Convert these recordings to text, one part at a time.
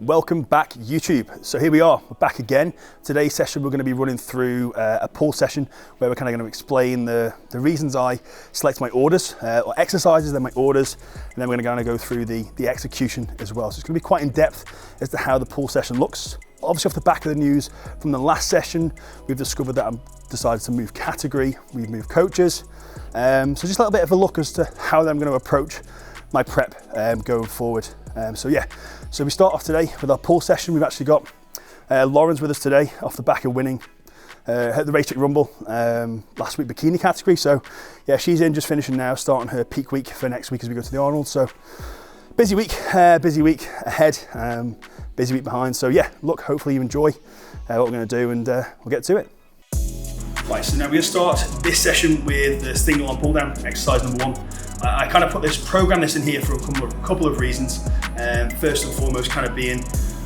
Welcome back YouTube. So here we are, we're back again. Today's session we're going to be running through a pull session where we're kind of going to explain the reasons I select my orders, or exercises, then my orders, and then we're going to go through the execution as well. So it's going to be quite in depth as to how the pull session looks. Obviously off the back of the news from the last session, we've discovered that I've decided to move category, we've moved coaches. So just a little bit of a look as to how I'm going to approach my prep going forward. So we start off today with our pull session. We've actually got Lauren's with us today off the back of winning at the Race Trick Rumble last week bikini category. So yeah, she's in, just finishing now, starting her peak week for next week as we go to the Arnolds. So busy week ahead, busy week behind. So yeah, look, hopefully you enjoy what we're going to do, and we'll get to it. Right, so now we're going to start this session with the single arm pull down, exercise number 1. I kind of program this in here for a couple of reasons. First and foremost, kind of being,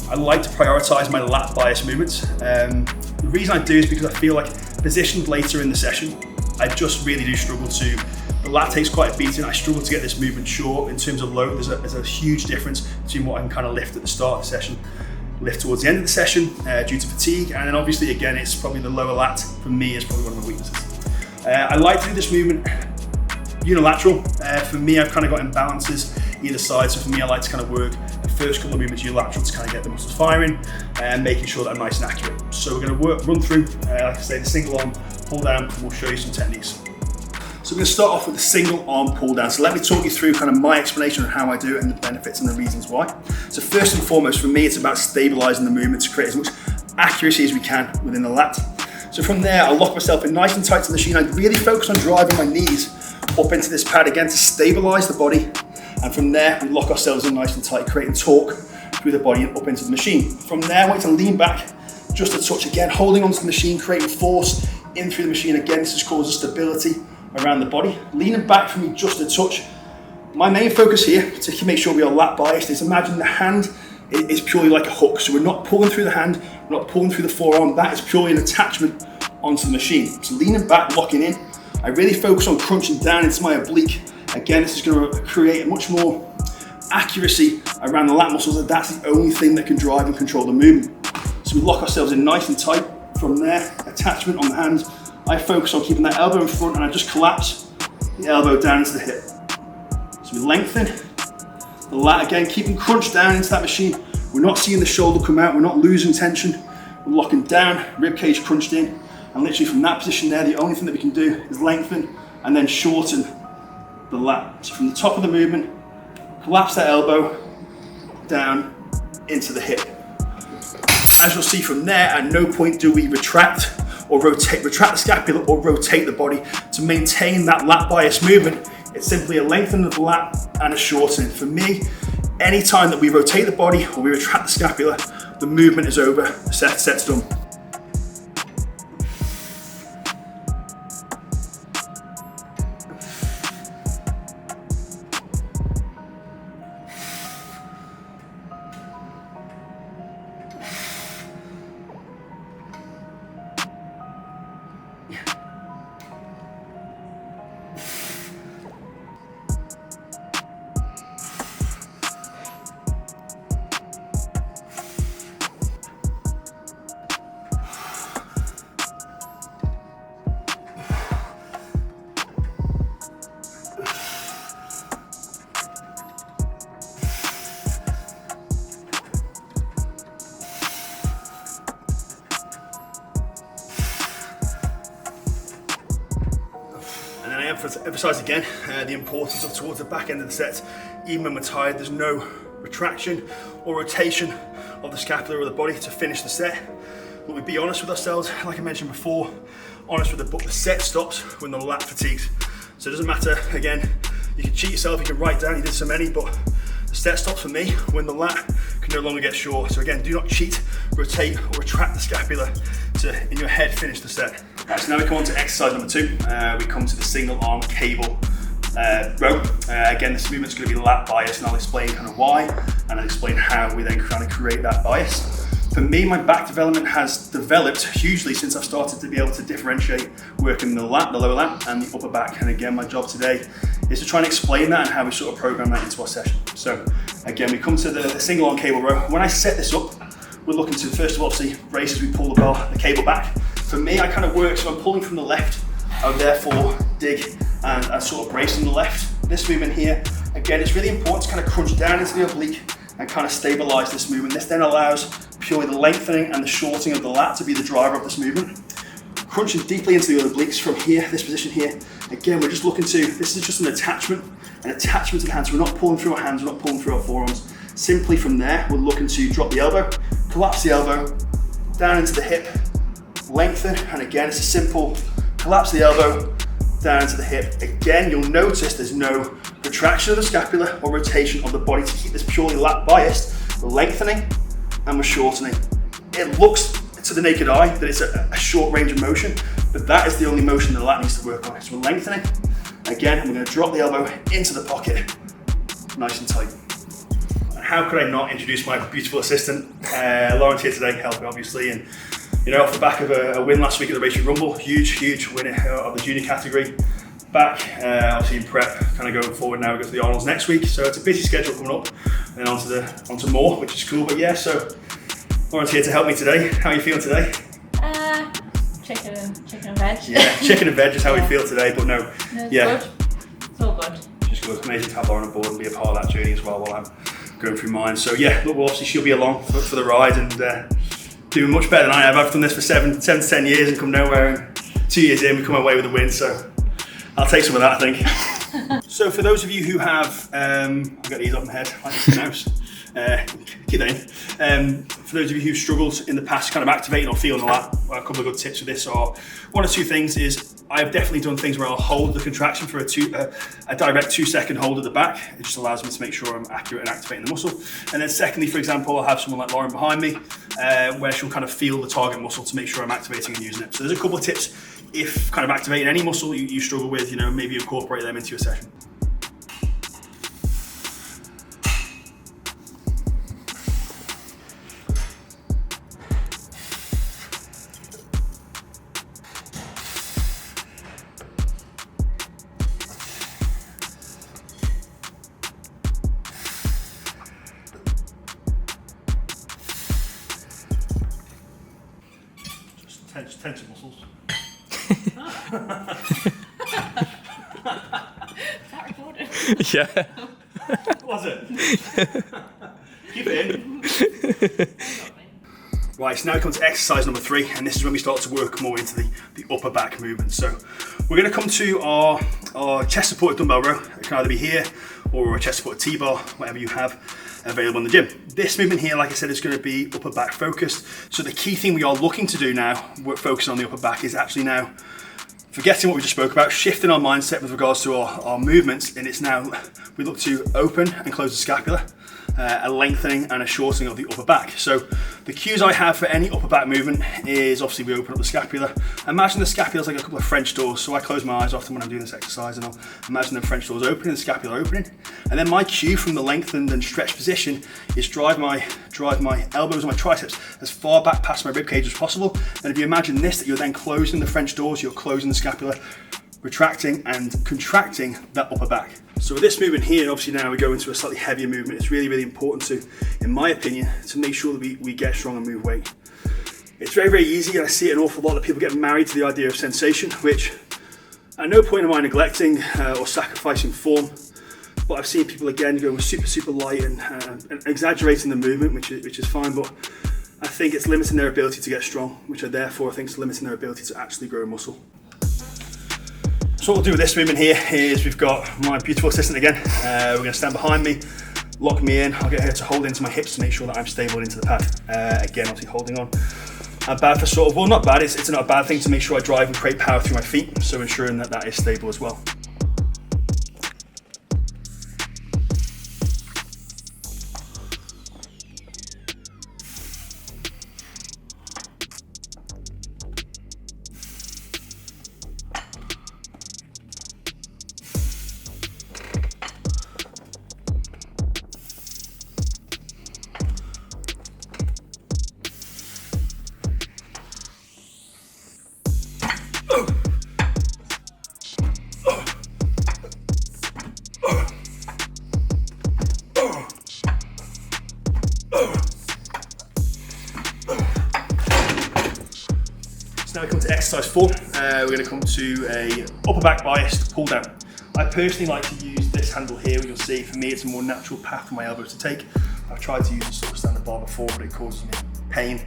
I like to prioritize my lat bias movements. The reason I do is because I feel like positioned later in the session, I just really do struggle to, the lat takes quite a beating. I struggle to get this movement short in terms of load. There's a huge difference between what I can kind of lift at the start of the session, lift towards the end of the session due to fatigue, and then obviously again, it's probably the lower lat for me is probably one of my weaknesses. I like to do this movement unilateral. For me, I've kind of got imbalances either side. So for me, I like to kind of work the first couple of movements unilateral to kind of get the muscles firing and making sure that I'm nice and accurate. So we're going to run through, like I say, the single arm pull down, and we'll show you some techniques. So we're going to start off with the single arm pull down. So let me talk you through kind of my explanation of how I do it and the benefits and the reasons why. So first and foremost, for me, it's about stabilizing the movement to create as much accuracy as we can within the lat. So from there, I'll lock myself in nice and tight to the machine. I really focus on driving my knees up into this pad again to stabilize the body, and from there we lock ourselves in nice and tight, creating torque through the body and up into the machine. From there, I want to lean back just a touch again, holding onto the machine, creating force in through the machine. Again, this just causes stability around the body. Leaning back from me just a touch. My main focus here, to make sure we are lat biased, is imagine the hand is purely like a hook. So we're not pulling through the hand, we're not pulling through the forearm. That is purely an attachment onto the machine. So leaning back, locking in. I really focus on crunching down into my oblique. Again, this is going to create much more accuracy around the lat muscles, and that's the only thing that can drive and control the movement. So we lock ourselves in nice and tight. From there, attachment on the hand. I focus on keeping that elbow in front, and I just collapse the elbow down into the hip. So we lengthen the lat again, keeping crunch down into that machine. We're not seeing the shoulder come out, we're not losing tension. We're locking down, rib cage crunched in. And literally from that position there, the only thing that we can do is lengthen and then shorten the lat. So from the top of the movement, collapse that elbow down into the hip. As you'll see from there, at no point do we retract the scapula or rotate the body to maintain that lat bias movement. It's simply a lengthening of the lat and a shortening. For me, any time that we rotate the body or we retract the scapula, the movement is over, the set's done. Emphasize again the importance of towards the back end of the set, even when we're tired, there's no retraction or rotation of the scapula or the body to finish the set. But we be honest with ourselves, like I mentioned before, honest with the book, the set stops when the lat fatigues. So it doesn't matter, again, you can cheat yourself, you can write down you did so many, but the set stops for me when the lat can no longer get short. So again, do not cheat, rotate or retract the scapula to, in your head, finish the set. Right, so now we come on to exercise number 2. We come to the single arm cable row. Again, this movement's going to be lat bias, and I'll explain kind of why, and I'll explain how we then kind of create that bias. For me, my back development has developed hugely since I've started to be able to differentiate working the lat, the lower lat, and the upper back. And again, my job today is to try and explain that and how we sort of program that into our session. So again, we come to the single arm cable row. When I set this up, we're looking to, first of all, obviously brace as we pull the cable back. For me, I kind of work, so I'm pulling from the left, I would therefore dig and sort of brace on the left. This movement here, again, it's really important to kind of crunch down into the oblique and kind of stabilize this movement. This then allows purely the lengthening and the shortening of the lat to be the driver of this movement. Crunching deeply into the obliques from here, this position here. Again, we're just looking to, this is just an attachment to the hands. We're not pulling through our hands, we're not pulling through our forearms. Simply from there, we're looking to drop the elbow, collapse the elbow, down into the hip, lengthen, and again, it's a simple collapse the elbow, down into the hip. Again, you'll notice there's no retraction of the scapula or rotation of the body to keep this purely lat biased. We're lengthening and we're shortening. It looks to the naked eye that it's a short range of motion, but that is the only motion the lat needs to work on. So we're lengthening. Again, we're going to drop the elbow into the pocket, nice and tight. And how could I not introduce my beautiful assistant, Lauren's here today, helping obviously, and you know, off the back of a win last week at the Racing Rumble, huge win of the junior category. Back, obviously in prep, kind of going forward now, we go to the Arnolds next week, so it's a busy schedule coming up, and onto more, which is cool. But yeah, so Lauren's here to help me today. How are you feeling today? Chicken and veg. Yeah, chicken and veg is how we feel today, but no, it's yeah. good. It's all good. Just good. Amazing to have Lauren on board and be a part of that journey as well while I'm going through mine. So yeah, look, well, obviously she'll be along for the ride and doing much better than I have. I've done this for 7 to 10 years and come nowhere, and 2 years in we come away with a win, so I'll take some of that, I think. So for those of you who have, I've got these up my head like this mouse. Keep that in. For those of you who've struggled in the past kind of activating or feeling a lat, a couple of good tips for this are, one or two things is, I've definitely done things where I'll hold the contraction for a direct 2-second hold at the back. It just allows me to make sure I'm accurate in activating the muscle. And then secondly, for example, I'll have someone like Lauren behind me, where she'll kind of feel the target muscle to make sure I'm activating and using it. So there's a couple of tips if kind of activating any muscle you struggle with, you know, maybe incorporate them into your session. Tense muscles. Is that recorded? Yeah. Was it? Keep it in. Right, so now we come to exercise number 3, and this is when we start to work more into the upper back movement. So we're going to come to our chest supported dumbbell row. It can either be here or a chest supported T-bar, whatever you have available in the gym. This movement here, like I said, is going to be upper back focused. So the key thing we are looking to do now, we're focusing on the upper back, is actually now forgetting what we just spoke about, shifting our mindset with regards to our movements, and it's now, we look to open and close the scapula, a lengthening and a shortening of the upper back. So the cues I have for any upper back movement is, obviously we open up the scapula. Imagine the scapula is like a couple of French doors, so I close my eyes often when I'm doing this exercise, and I'll imagine the French doors opening, the scapula opening, and then my cue from the lengthened and stretched position is drive my elbows and my triceps as far back past my rib cage as possible. And if you imagine this, that you're then closing the French doors, you're closing the scapula, retracting and contracting that upper back. So with this movement here, obviously now we go into a slightly heavier movement. It's really important to, in my opinion, to make sure that we get strong and move weight. It's very easy, and I see it an awful lot of people get married to the idea of sensation, which at no point am I neglecting or sacrificing form, but I've seen people again going with super light and exaggerating the movement, which is fine, but I think it's limiting their ability to get strong, which I therefore think is limiting their ability to actually grow muscle. So what we'll do with this movement here is we've got my beautiful assistant again. We're going to stand behind me, lock me in. I'll get her to hold into my hips to make sure that I'm stable into the pad. Again, obviously holding on. I'm bad for sort of, well, not bad, it's not a bad thing to make sure I drive and create power through my feet, so ensuring that that is stable as well. So now we come to exercise 4. We're going to come to a upper back biased pull down. I personally like to use this handle here. You'll see for me it's a more natural path for my elbows to take. I've tried to use a sort of standard bar before, but it causes me pain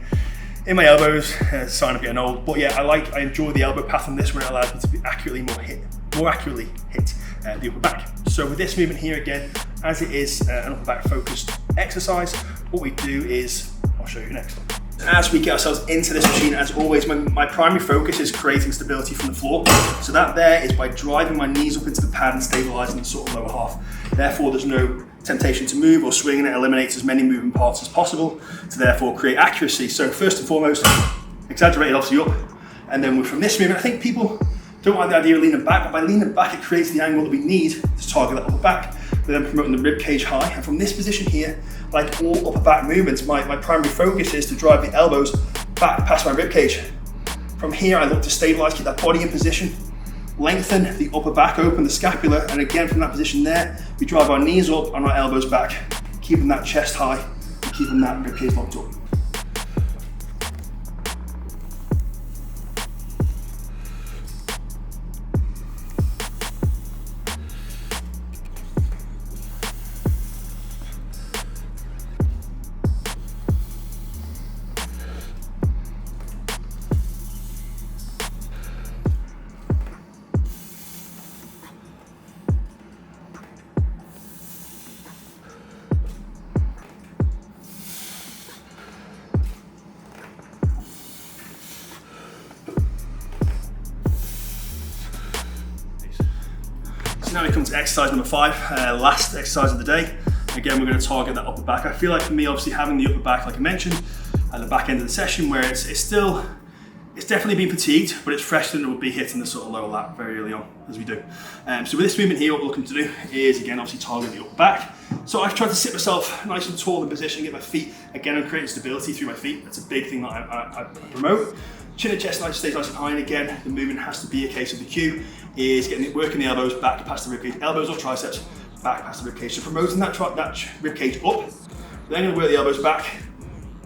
in my elbows, sign of getting old. But yeah, I enjoy the elbow path on this, where it allows me to be more accurately hit the upper back. So with this movement here again, as it is an upper back focused exercise, what we do is, I'll show you next. As we get ourselves into this machine, as always, my primary focus is creating stability from the floor. So that there is by driving my knees up into the pad and stabilizing the sort of lower half. Therefore, there's no temptation to move or swing, and it eliminates as many moving parts as possible to therefore create accuracy. So first and foremost, exaggerated obviously up, and then from this movement, I think people don't like the idea of leaning back, but by leaning back, it creates the angle that we need to target that upper back. We're then promoting the rib cage high, and from this position here, like all upper back movements, my primary focus is to drive the elbows back past my rib cage. From here, I look to stabilize, keep that body in position, lengthen the upper back, open the scapula, and again from that position there, we drive our knees up and our elbows back, keeping that chest high, and keeping that rib cage locked up. Now we come to exercise number 5, last exercise of the day. Again, we're going to target that upper back. I feel like for me, obviously having the upper back, like I mentioned, at the back end of the session, where it's definitely been fatigued, but it's fresher than it would be hitting the sort of lower lat very early on, as we do. So with this movement here, what we're looking to do is, again, obviously target the upper back. So I've tried to sit myself nice and tall in position, get my feet, again, I'm creating stability through my feet. That's a big thing that I promote. Chin and chest stays nice and high, and again, the movement has to be a case of the cue is working the elbows back past the ribcage, elbows or triceps back past the ribcage. So promoting that ribcage up, then going to work the elbows back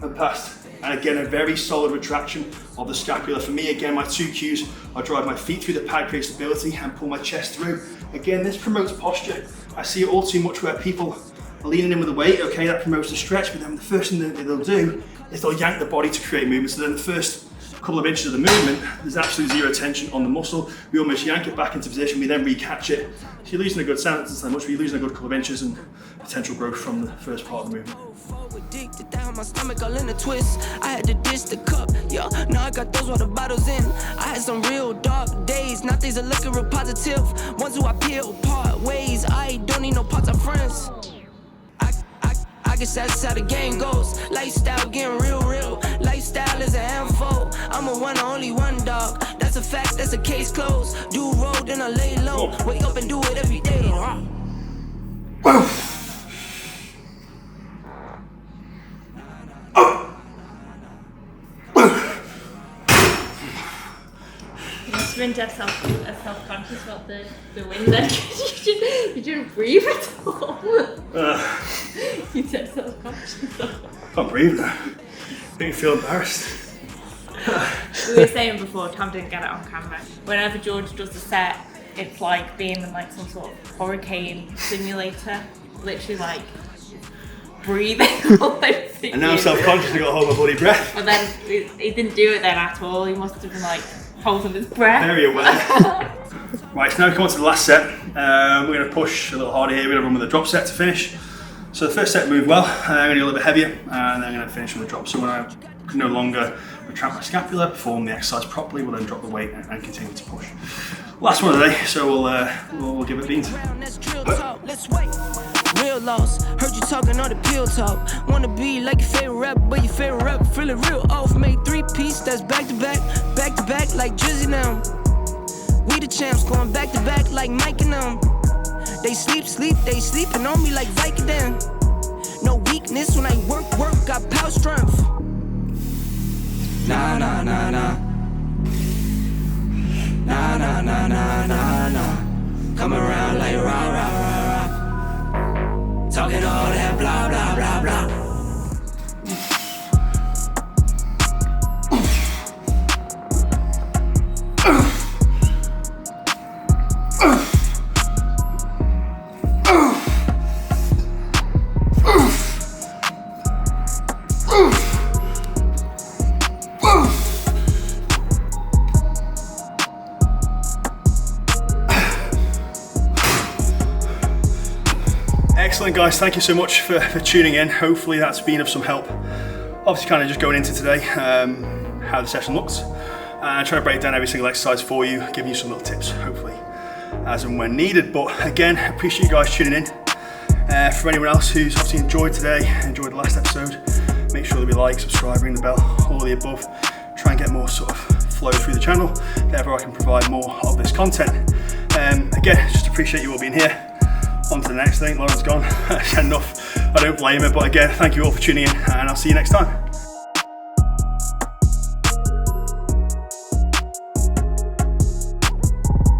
and past, and again a very solid retraction of the scapula. For me, again, my 2 cues, I drive my feet through the pad, create stability, and pull my chest through. Again, this promotes posture. I see it all too much where people are leaning in with the weight. Okay, that promotes the stretch, but then the first thing that they'll do is they'll yank the body to create movement. So then the first couple of inches of the movement, there's absolutely zero tension on the muscle. We almost yank it back into position, we then recatch it. So you're losing a good sentence so much, but you're losing a good couple of inches and potential growth from the first part of the movement. My stomach all in a twist. I had to dish the cup, yeah. Now I got those water bottles in. I had some real dark days. Now things are looking real positive. Ones who I peel part ways. I don't need no parts of friends. I guess that's how the game goes. Lifestyle getting real. Lifestyle is a handful. I'm a one, only one dog. That's a fact, that's a case closed. Do roll, then I lay low. Wake up and do it every day. You must have been just self-conscious about the wind then. You didn't breathe at all. You said self-conscious. Can't breathe now. Make me feel embarrassed. We were saying before, Tom didn't get it on camera. Whenever George does the set, it's like being in like some sort of hurricane simulator. Literally like breathing all over you. And now I'm self-conscious, I've got to hold my bloody breath. But then he didn't do it then at all. He must have been like holding his breath. Very aware. Right, so now we come on to the last set. We're going to push a little harder here. We're going to run with a drop set to finish. So the first set moved well. I'm going to go a little bit heavier, and then I'm going to finish with a drop. So when I can no longer retract my scapula, perform the exercise properly, we'll then drop the weight and continue to push. Last one of the day, so we'll give it beans. Real loss, heard you talking all the pill talk. Wanna be like your favorite rapper, but your favorite rapper feeling real off. Made 3-piece that's back to back like Drizzy now. We the champs going back to back like Mike and them. They sleeping on me like Vicodin. No weakness when I work, got power strength. Nah. Come around like rah. Talking all that blah. Excellent, guys. Thank you so much for tuning in. Hopefully that's been of some help. Obviously kind of just going into today, how the session looks. And try to break down every single exercise for you, giving you some little tips, hopefully, as and when needed. But again, appreciate you guys tuning in. For anyone else who's obviously enjoyed today, enjoyed the last episode, make sure that we like, subscribe, ring the bell, all of the above. Try and get more sort of flow through the channel, therefore I can provide more of this content. Again, just appreciate you all being here. On to the next thing. Lauren's gone. Enough. I don't blame her, but again, thank you all for tuning in, and I'll see you next time.